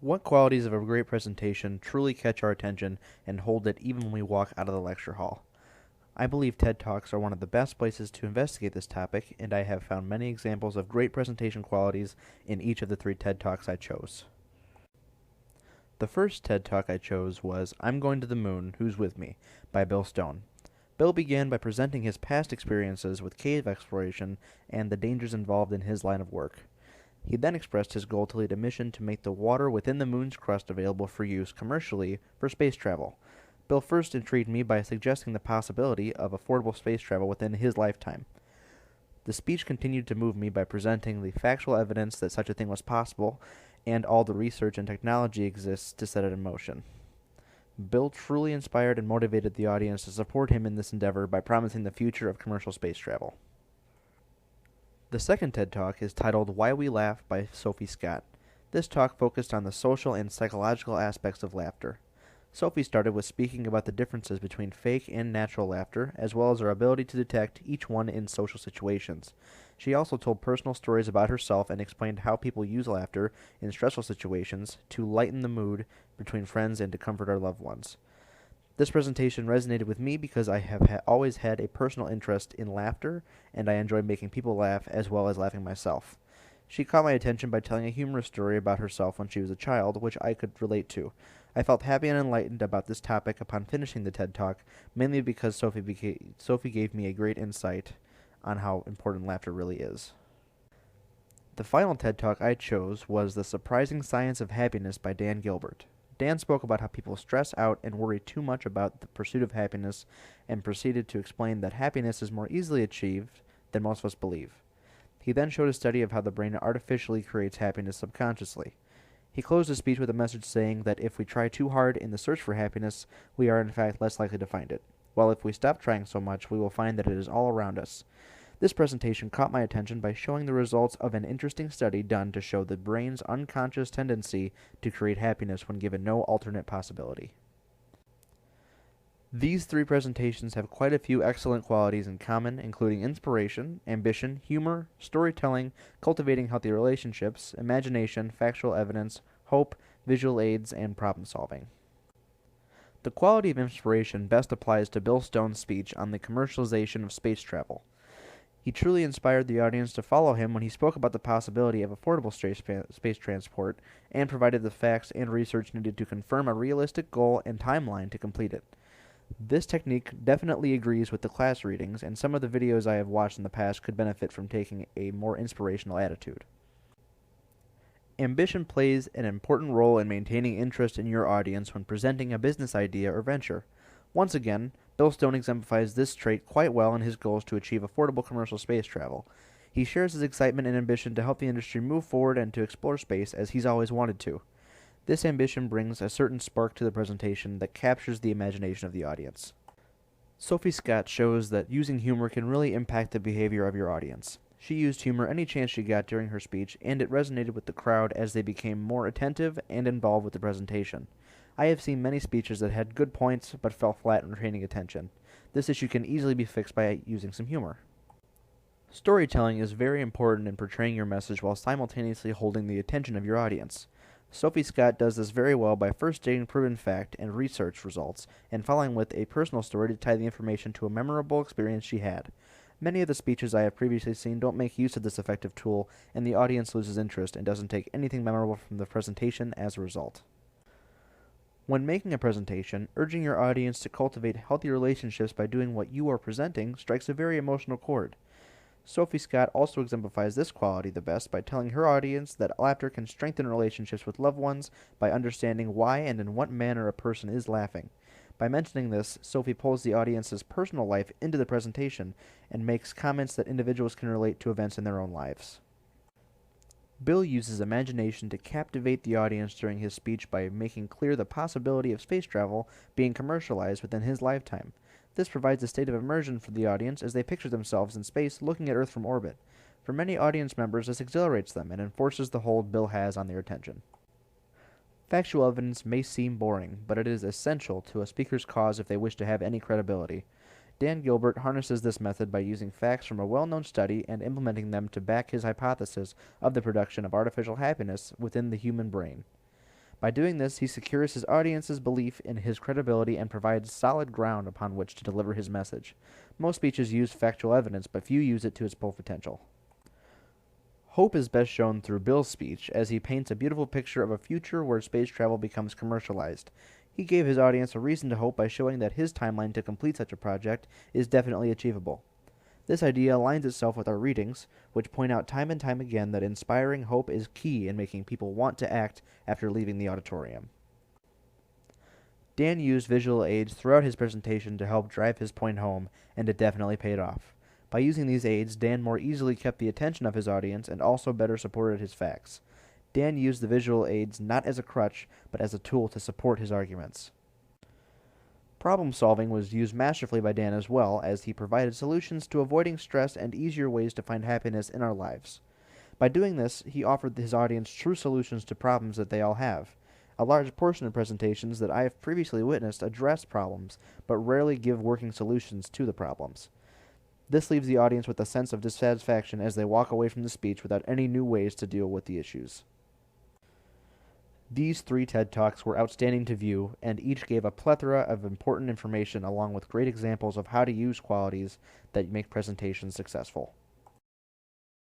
What qualities of a great presentation truly catch our attention and hold it even when we walk out of the lecture hall? I believe TED Talks are one of the best places to investigate this topic, and I have found many examples of great presentation qualities in each of the 3 TED Talks I chose. The first TED Talk I chose was "I'm Going to the Moon, Who's With Me?" by Bill Stone. Bill began by presenting his past experiences with cave exploration and the dangers involved in his line of work. He then expressed his goal to lead a mission to make the water within the moon's crust available for use commercially for space travel. Bill first intrigued me by suggesting the possibility of affordable space travel within his lifetime. The speech continued to move me by presenting the factual evidence that such a thing was possible and all the research and technology exists to set it in motion. Bill truly inspired and motivated the audience to support him in this endeavor by promising the future of commercial space travel. The second TED Talk is titled "Why We Laugh" by Sophie Scott. This talk focused on the social and psychological aspects of laughter. Sophie started with speaking about the differences between fake and natural laughter, as well as our ability to detect each one in social situations. She also told personal stories about herself and explained how people use laughter in stressful situations to lighten the mood between friends and to comfort our loved ones. This presentation resonated with me because I have always had a personal interest in laughter, and I enjoy making people laugh as well as laughing myself. She caught my attention by telling a humorous story about herself when she was a child, which I could relate to. I felt happy and enlightened about this topic upon finishing the TED Talk, mainly because Sophie gave me a great insight on how important laughter really is. The final TED Talk I chose was "The Surprising Science of Happiness" by Dan Gilbert. Dan spoke about how people stress out and worry too much about the pursuit of happiness and proceeded to explain that happiness is more easily achieved than most of us believe. He then showed a study of how the brain artificially creates happiness subconsciously. He closed his speech with a message saying that if we try too hard in the search for happiness, we are in fact less likely to find it, while if we stop trying so much, we will find that it is all around us. This presentation caught my attention by showing the results of an interesting study done to show the brain's unconscious tendency to create happiness when given no alternate possibility. These 3 presentations have quite a few excellent qualities in common, including inspiration, ambition, humor, storytelling, cultivating healthy relationships, imagination, factual evidence, hope, visual aids, and problem solving. The quality of inspiration best applies to Bill Stone's speech on the commercialization of space travel. He truly inspired the audience to follow him when he spoke about the possibility of affordable space transport and provided the facts and research needed to confirm a realistic goal and timeline to complete it. This technique definitely agrees with the class readings, and some of the videos I have watched in the past could benefit from taking a more inspirational attitude. Ambition plays an important role in maintaining interest in your audience when presenting a business idea or venture. Once again, Bill Stone exemplifies this trait quite well in his goals to achieve affordable commercial space travel. He shares his excitement and ambition to help the industry move forward and to explore space as he's always wanted to. This ambition brings a certain spark to the presentation that captures the imagination of the audience. Sophie Scott shows that using humor can really impact the behavior of your audience. She used humor any chance she got during her speech, and it resonated with the crowd as they became more attentive and involved with the presentation. I have seen many speeches that had good points but fell flat in retaining attention. This issue can easily be fixed by using some humor. Storytelling is very important in portraying your message while simultaneously holding the attention of your audience. Sophie Scott does this very well by first stating proven fact and research results, and following with a personal story to tie the information to a memorable experience she had. Many of the speeches I have previously seen don't make use of this effective tool, and the audience loses interest and doesn't take anything memorable from the presentation as a result. When making a presentation, urging your audience to cultivate healthy relationships by doing what you are presenting strikes a very emotional chord. Sophie Scott also exemplifies this quality the best by telling her audience that laughter can strengthen relationships with loved ones by understanding why and in what manner a person is laughing. By mentioning this, Sophie pulls the audience's personal life into the presentation and makes comments that individuals can relate to events in their own lives. Bill uses imagination to captivate the audience during his speech by making clear the possibility of space travel being commercialized within his lifetime. This provides a state of immersion for the audience as they picture themselves in space looking at Earth from orbit. For many audience members, this exhilarates them and enforces the hold Bill has on their attention. Factual evidence may seem boring, but it is essential to a speaker's cause if they wish to have any credibility. Dan Gilbert harnesses this method by using facts from a well-known study and implementing them to back his hypothesis of the production of artificial happiness within the human brain. By doing this, he secures his audience's belief in his credibility and provides solid ground upon which to deliver his message. Most speeches use factual evidence, but few use it to its full potential. Hope is best shown through Bill's speech, as he paints a beautiful picture of a future where space travel becomes commercialized. He gave his audience a reason to hope by showing that his timeline to complete such a project is definitely achievable. This idea aligns itself with our readings, which point out time and time again that inspiring hope is key in making people want to act after leaving the auditorium. Dan used visual aids throughout his presentation to help drive his point home, and it definitely paid off. By using these aids, Dan more easily kept the attention of his audience and also better supported his facts. Dan used the visual aids not as a crutch, but as a tool to support his arguments. Problem solving was used masterfully by Dan as well, as he provided solutions to avoiding stress and easier ways to find happiness in our lives. By doing this, he offered his audience true solutions to problems that they all have. A large portion of presentations that I have previously witnessed address problems, but rarely give working solutions to the problems. This leaves the audience with a sense of dissatisfaction as they walk away from the speech without any new ways to deal with the issues. These 3 TED Talks were outstanding to view, and each gave a plethora of important information along with great examples of how to use qualities that make presentations successful.